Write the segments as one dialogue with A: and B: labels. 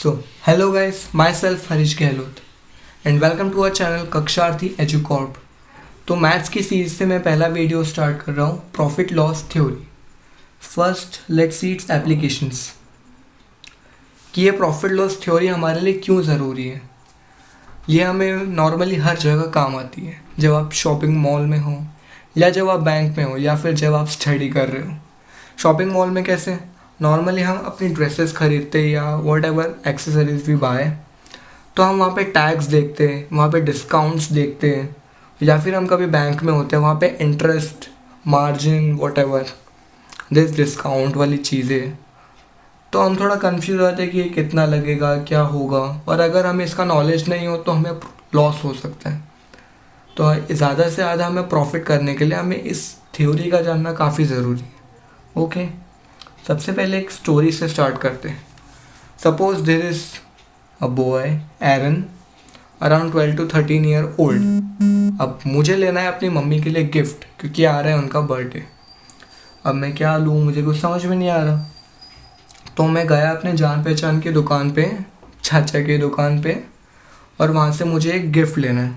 A: So, hello guys, myself Harish Gehlot and welcome to our channel कक्षार्थी एजुकॉर्प। तो maths की series से मैं पहला वीडियो स्टार्ट कर रहा हूँ, profit loss theory. First let's see it's applications, कि ये प्रॉफिट लॉस थ्योरी हमारे लिए क्यों ज़रूरी है। ये हमें नॉर्मली हर जगह काम आती है, जब आप शॉपिंग मॉल में हो या जब आप बैंक में हो या फिर जब आप स्टडी कर रहे हो। शॉपिंग मॉल में कैसे नॉर्मली हम अपनी ड्रेसेस खरीदते या वॉट एवर एक्सेसरीज भी बाय, तो हम वहाँ पे टैग्स देखते हैं, वहाँ पे डिस्काउंट्स देखते हैं, या फिर हम कभी बैंक में होते हैं वहाँ पे interest margin what ever this discount वाली चीज़ें, तो हम थोड़ा कंफ्यूज होते हैं कि ये कितना लगेगा, क्या होगा, और अगर हमें इसका नॉलेज नहीं हो तो हमें लॉस हो सकता है। तो ज़्यादा से ज़्यादा हमें प्रॉफिट करने के लिए हमें इस थ्योरी का जानना काफ़ी ज़रूरी है। ओके, सबसे पहले एक स्टोरी से स्टार्ट करते हैं। Suppose there is a boy Aaron around 12 to 13 year old. अब मुझे लेना है अपनी मम्मी के लिए गिफ्ट, क्योंकि आ रहा है उनका बर्थडे। अब मैं क्या लूँ, मुझे कुछ समझ में नहीं आ रहा। तो मैं गया अपने जान पहचान की दुकान पे, चाचा की दुकान पे, और वहाँ से मुझे एक गिफ्ट लेना है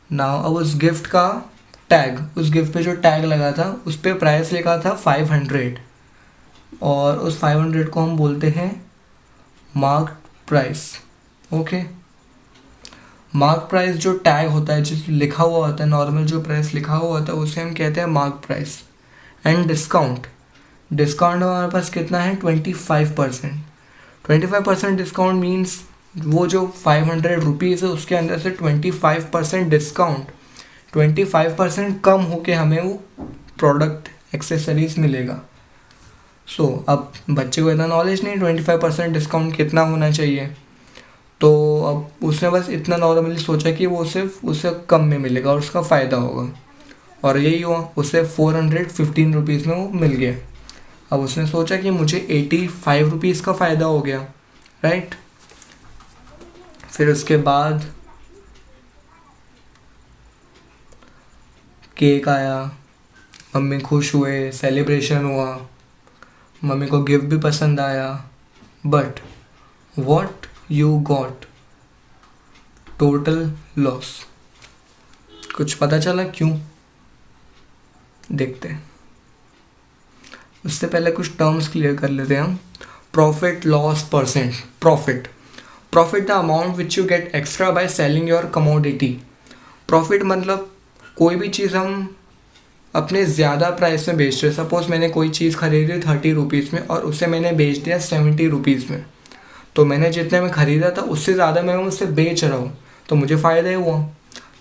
A: ना। अब उस गिफ्ट का टैग, उस गिफ्ट पे जो टैग लगा था उस पर प्राइस लिखा था 500, और उस 500 को हम बोलते हैं mark price. Okay, mark price जो टैग होता है, जिस लिखा हुआ होता है, नॉर्मल जो प्राइस लिखा हुआ होता है उसे हम कहते हैं मार्क प्राइस। एंड डिस्काउंट हमारे पास कितना है, 25%। 25% डिस्काउंट मीन्स वो जो 500 रुपीज़ है उसके अंदर से 25% डिस्काउंट, 25% कम होके हमें वो प्रोडक्ट एक्सेसरीज मिलेगा। अब बच्चे को इतना नॉलेज नहीं 25% डिस्काउंट कितना होना चाहिए, तो अब उसने बस इतना नॉर्मली सोचा कि वो सिर्फ उसे कम में मिलेगा और उसका फ़ायदा होगा, और यही हुआ, उसे 415 रुपीज़ में वो मिल गया। अब उसने सोचा कि मुझे 85 रुपीज़ का फ़ायदा हो गया, राइट। फिर उसके बाद केक आया, मम्मी खुश हुए, सेलिब्रेशन हुआ, मम्मी को गिफ्ट भी पसंद आया। But what you got, total loss. कुछ पता चला क्यों, देखते हैं। उससे पहले कुछ टर्म्स क्लियर कर लेते हैं हम। Profit loss percent. Profit the amount which you get extra by selling your commodity. Profit मतलब कोई भी चीज़ हम अपने ज़्यादा प्राइस में बेच रहे। सपोज मैंने कोई चीज़ खरीदी 30 रुपीज़ में और उसे मैंने बेच दिया 70 रुपीज़ में, तो मैंने जितने में ख़रीदा था उससे ज़्यादा मैं उसे बेच रहा हूँ, तो मुझे फ़ायदा ही हुआ।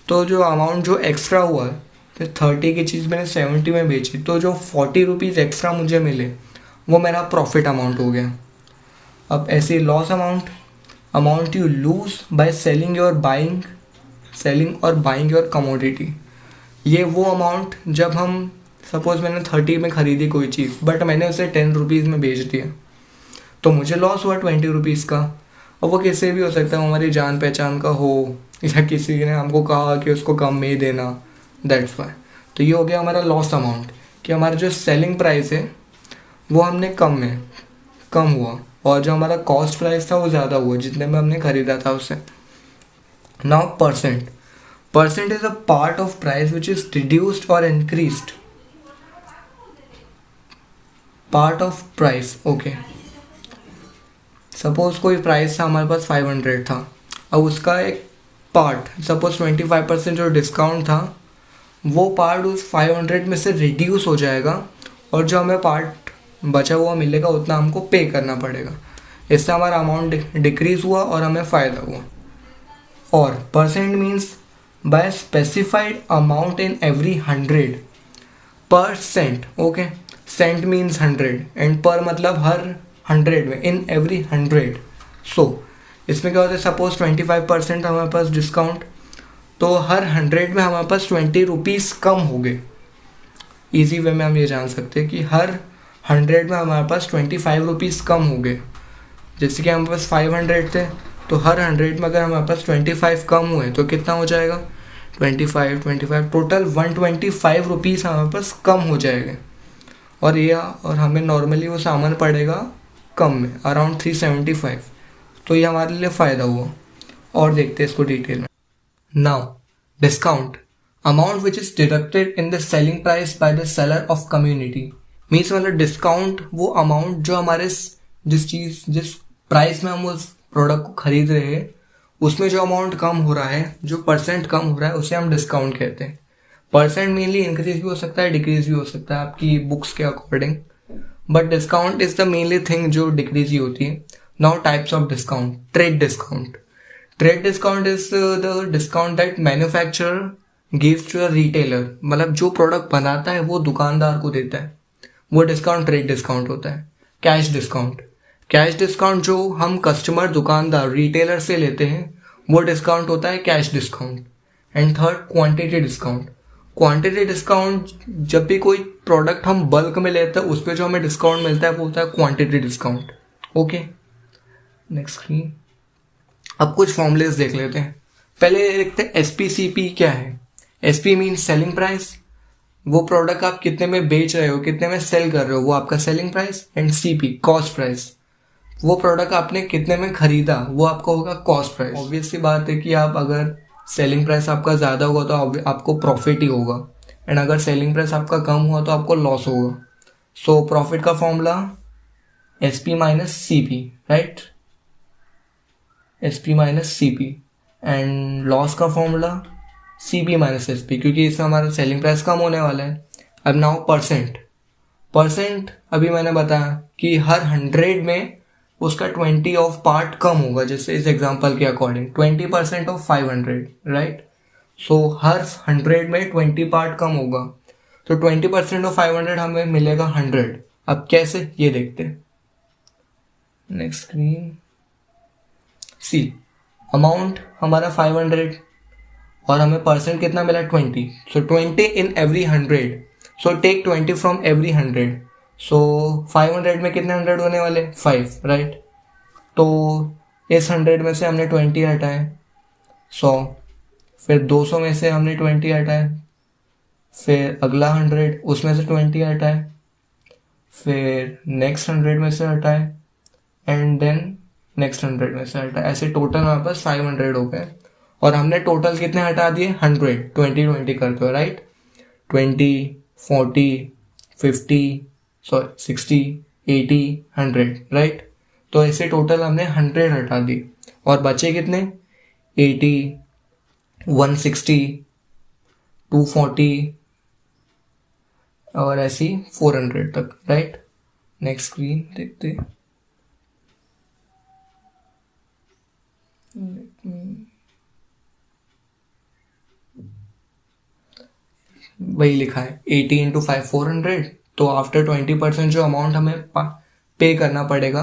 A: तो जो अमाउंट जो एक्स्ट्रा हुआ, तो 30 की चीज़ मैंने 70 में बेची, तो जो 40 रुपीज़ एक्स्ट्रा मुझे मिले वो मेरा प्रॉफिट अमाउंट हो गया। अब ऐसे loss amount you lose by selling और बाइंग योर कमोडिटी। ये वो अमाउंट जब हम, सपोज मैंने 30 में ख़रीदी कोई चीज़ बट मैंने उसे 10 रुपीज़ में बेच दिया, तो मुझे लॉस हुआ 20 रुपीज़ का। और वो किसी भी हो सकता है, हमारी जान पहचान का हो या किसी ने हमको कहा कि उसको कम में ही देना, दैट्स वाई। तो ये हो गया हमारा लॉस अमाउंट, कि हमारा जो सेलिंग प्राइस है वो हमने कम हुआ, और जो हमारा कॉस्ट प्राइस था वो ज़्यादा हुआ जितने में हमने ख़रीदा था उसे। Now percent is a part of price which is reduced or increased. Part of price, okay. Suppose कोई प्राइस था हमारे पास 500 था, अब उसका एक पार्ट, सपोज 25% जो डिस्काउंट था वो पार्ट उस 500 में से रिड्यूस हो जाएगा, और जो हमें पार्ट बचा हुआ मिलेगा उतना हमको पे करना पड़ेगा। इससे हमारा अमाउंट डिक्रीज हुआ और हमें फ़ायदा हुआ। और percent means by specified amount in every 100%. Okay, cent means 100 and per मतलब हर 100 में, इन एवरी 100। सो इसमें क्या होता है, सपोज 25% हमारे पास डिस्काउंट, तो हर 100 में हमारे पास 20 रुपीज़ कम हो गए। ईजी वे में हम ये जान सकते हैं कि हर 100 में हमारे पास 25 रुपीज़ कम हो गए। जैसे कि हमारे पास 500 थे, तो हर 100 में अगर हमारे पास 25 कम हुए तो कितना हो जाएगा, 25 टोटल 125 रुपीज़ हमारे पास कम हो जाएगा। और हमें नॉर्मली वो सामान पड़ेगा कम में, अराउंड 375। तो ये हमारे लिए फ़ायदा हुआ। और देखते हैं इसको डिटेल में। Now discount, amount which is deducted in the selling price by the seller of community. Means मतलब डिस्काउंट वो अमाउंट जो हमारे जिस प्राइस में हम उस प्रोडक्ट को खरीद रहे हैं उसमें जो अमाउंट कम हो रहा है, जो परसेंट कम हो रहा है, उसे हम डिस्काउंट कहते हैं। परसेंट मेनली इंक्रीज भी हो सकता है, डिक्रीज भी हो सकता है आपकी बुक्स के according, but discount is the mainly thing जो डिक्रीज ही होती है। Now types of discount, trade discount. Trade discount is the discount that manufacturer gives to a retailer, मतलब जो प्रोडक्ट बनाता है वो दुकानदार को देता है, वो डिस्काउंट ट्रेड डिस्काउंट होता है। कैश डिस्काउंट, कैश डिस्काउंट जो हम कस्टमर दुकानदार रिटेलर से लेते हैं वो डिस्काउंट होता है cash discount. And third quantity discount. Quantity discount, जब भी कोई प्रोडक्ट हम बल्क में लेते हैं उस पर जो हमें डिस्काउंट मिलता है वो होता है quantity discount. Okay, next screen. अब कुछ फॉर्मूलेस देख लेते हैं। पहले देखते हैं SPCP क्या है। SP मीन्स सेलिंग प्राइस, वो प्रोडक्ट आप कितने में बेच रहे हो, कितने में सेल कर रहे हो, वो आपका selling price. And CP cost price, वो प्रोडक्ट आपने कितने में खरीदा वो आपका होगा कॉस्ट प्राइस। ऑब्वियस सी बात है कि आप अगर सेलिंग प्राइस आपका ज़्यादा होगा तो आपको प्रॉफिट ही होगा, एंड अगर सेलिंग प्राइस आपका कम हुआ तो आपको लॉस होगा। सो प्रॉफिट का formula SP minus CP, right, SP minus CP। And loss का फॉर्मूला CP माइनस SP, क्योंकि इसमें हमारा सेलिंग प्राइस कम होने वाला है। अब नाउ परसेंट, अभी मैंने बताया कि हर 100 में उसका 20 ऑफ पार्ट कम होगा, जैसे इस एग्जांपल के अकॉर्डिंग 20% ऑफ 500, राइट। सो हर 100 में 20 पार्ट कम होगा, तो 20% ऑफ 500 हमें मिलेगा 100। अब कैसे ये देखते हैं। Next screen. सी, अमाउंट हमारा 500 और हमें परसेंट कितना मिला 20, so 20 in every 100, so take 20 from every 100। So 500 में कितने 100 होने वाले 5, राइट। तो इस 100 में से हमने 20 हटाए 100, फिर 200 में से हमने 20 हटाए, फिर अगला 100 उसमें से 20 हटाए, फिर नेक्स्ट 100 में से हटाए, एंड देन नेक्स्ट 100 में से हटाए। ऐसे टोटल हमारे पास 500 हो गए। और हमने टोटल कितने हटा दिए 100, 20 करते हो, राइट। 20, 40, 50, 60, 80, 100, राइट। तो ऐसे टोटल हमने 100 हटा दी और बचे कितने 80, 160, 240 और ऐसी 400 तक, राइट। नेक्स्ट स्क्रीन देखते हैं। वही लिखा है 80 इंटू 5 400, तो आफ्टर 20% जो अमाउंट हमें पे करना पड़ेगा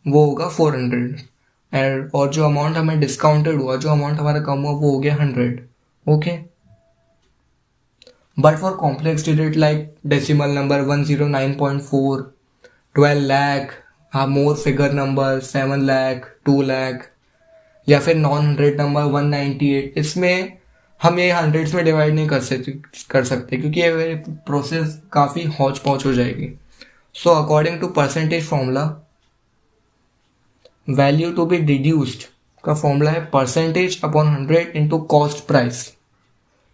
A: वो होगा 400, एंड और जो अमाउंट हमें डिस्काउंटेड हुआ, जो अमाउंट हमारा कम हुआ वो हो गया 100। Okay, but for complex digit like decimal number 109.4, 12 lakh, more figure number 7 lakh, 2 lakh, या फिर नॉन 100 नंबर 198, इसमें हम ये हंड्रेड्स में डिवाइड नहीं कर सकते क्योंकि ये प्रोसेस काफ़ी हौच पौच हो जाएगी। So according to percentage formula, value to be deduced का फॉर्मूला है percentage upon 100 into cost price.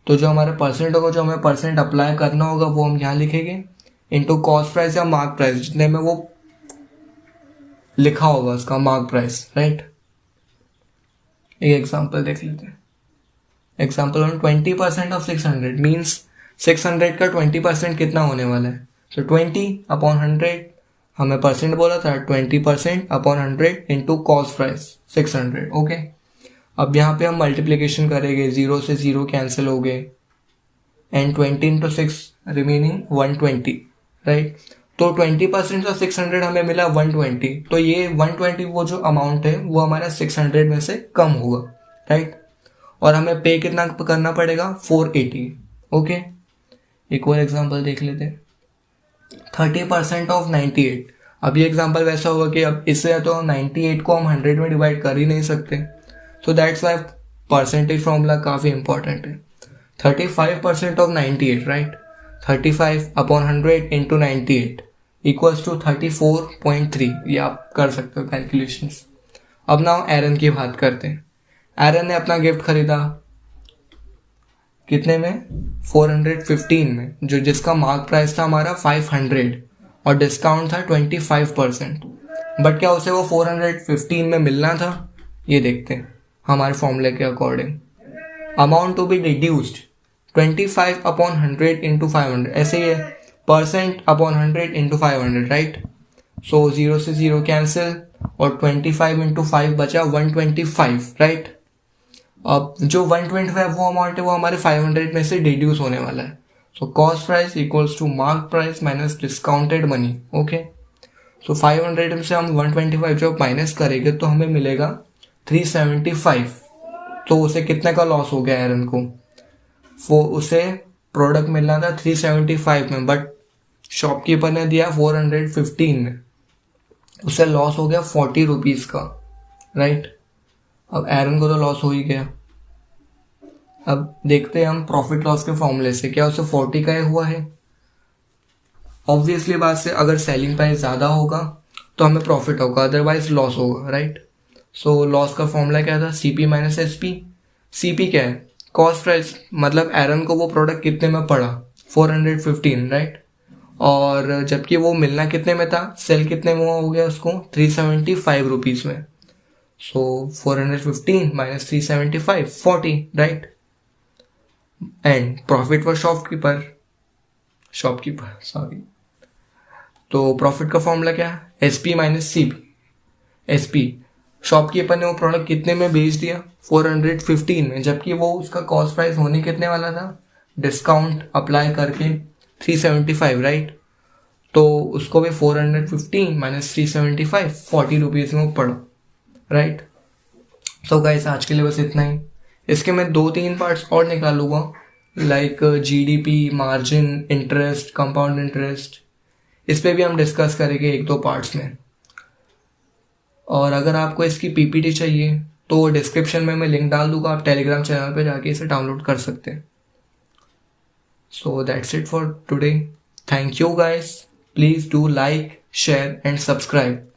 A: तो जो हमारा परसेंट होगा, जो हमें परसेंट अप्लाई करना होगा वो हम यहाँ लिखेंगे इंटू कॉस्ट प्राइस या मार्क प्राइस, जितने में वो लिखा होगा उसका मार्क प्राइस, राइट। एक एग्जांपल देख लेते हैं। एग्जाम्पल 20% ऑफ 600 मीन्स 600 का 20% कितना होने वाला है। सो 20 अपॉन 100, हमें परसेंट बोला था, 20% upon 100 into cost price 600। Okay, अब यहाँ पे हम मल्टीप्लीकेशन करेंगे, 0 से 0 कैंसिल हो गए, एंड 20 इंटू 6 रिमेनिंग 120, राइट। तो 20% ऑफ 600 हमें मिला 120, तो ये 120 वो जो अमाउंट है वो हमारा 600 में से कम होगा, राइट। और हमें पे कितना करना पड़ेगा 480। ओके, एक और एग्जांपल देख लेते हैं। 30% ऑफ 98, अब ये एग्जांपल वैसा होगा कि अब इससे तो 98 को हम 100 में डिवाइड कर ही नहीं सकते, so that's why percentage formula काफ़ी इंपॉर्टेंट है। 35% of 98, right, 35 upon 100 into 98 equals to 34.3, ये आप कर सकते हो कैलकुलेशंस। अब ना एरन की बात करते हैं। एरन ने अपना गिफ्ट खरीदा कितने में, 415 में, जो जिसका मार्क प्राइस था हमारा 500 और डिस्काउंट था 25%। बट क्या उसे वो 415 में मिलना था? ये देखते हैं हमारे फॉर्मूले के according. Amount to be deduced 25 upon 100 into 500, ऐसे ही है, percent upon 100 into 500, right. So 0 से 0 कैंसिल और 25 इंटू 5 बचा 125, राइट। अब जो 125 वो अमाउंट है वो हमारे 500 में से डिड्यूस होने वाला है। So cost price equals to mark price minus discounted money. Okay, so 500 में से हम 125 जब माइनस करेंगे तो हमें मिलेगा 375। तो उसे कितने का लॉस हो गया एरन को? वो उसे प्रोडक्ट मिलना था 375 में, बट शॉपकीपर ने दिया 415 में, उसे लॉस हो गया 40 रुपीज़ का, राइट। अब एरन को तो लॉस हो ही गया। अब देखते हैं हम प्रॉफिट लॉस के फॉर्मूले से, क्या उसे 40 का ही हुआ है? ऑब्वियसली बात से अगर सेलिंग प्राइस ज़्यादा होगा तो हमें प्रॉफिट होगा, अदरवाइज लॉस होगा, राइट। सो लॉस का फॉर्मूला क्या था? CP minus SP। CP क्या है? कॉस्ट प्राइस, मतलब एरन को वो प्रोडक्ट कितने में पड़ा? 415, राइट। और जबकि वो मिलना कितने में था, सेल कितने में हो गया उसको? 375 रुपीज़ में। सो 415 minus 375, 40, right. And profit for shopkeeper sorry. तो प्रॉफिट का फॉर्मूला क्या है? SP minus CP। SP, shopkeeper ने वो प्रोडक्ट कितने में बेच दिया? 415 में, जबकि वो उसका कॉस्ट प्राइस होने कितने वाला था, डिस्काउंट अप्लाई करके 375, राइट। तो उसको भी 415 माइनस 375, 40 रुपीज़ में पड़ा, राइट। सो गाइस आज के लिए बस इतना ही। इसके मैं 2-3 पार्ट्स और निकालूंगा, like GDP, margin, interest, compound interest, इस पे भी हम डिस्कस करेंगे 1-2 पार्ट्स में। और अगर आपको इसकी PPT चाहिए तो डिस्क्रिप्शन में मैं लिंक डाल दूंगा, आप टेलीग्राम चैनल पे जाके इसे डाउनलोड कर सकते हैं। So that's it for today. Thank you guys, please do like, share and subscribe.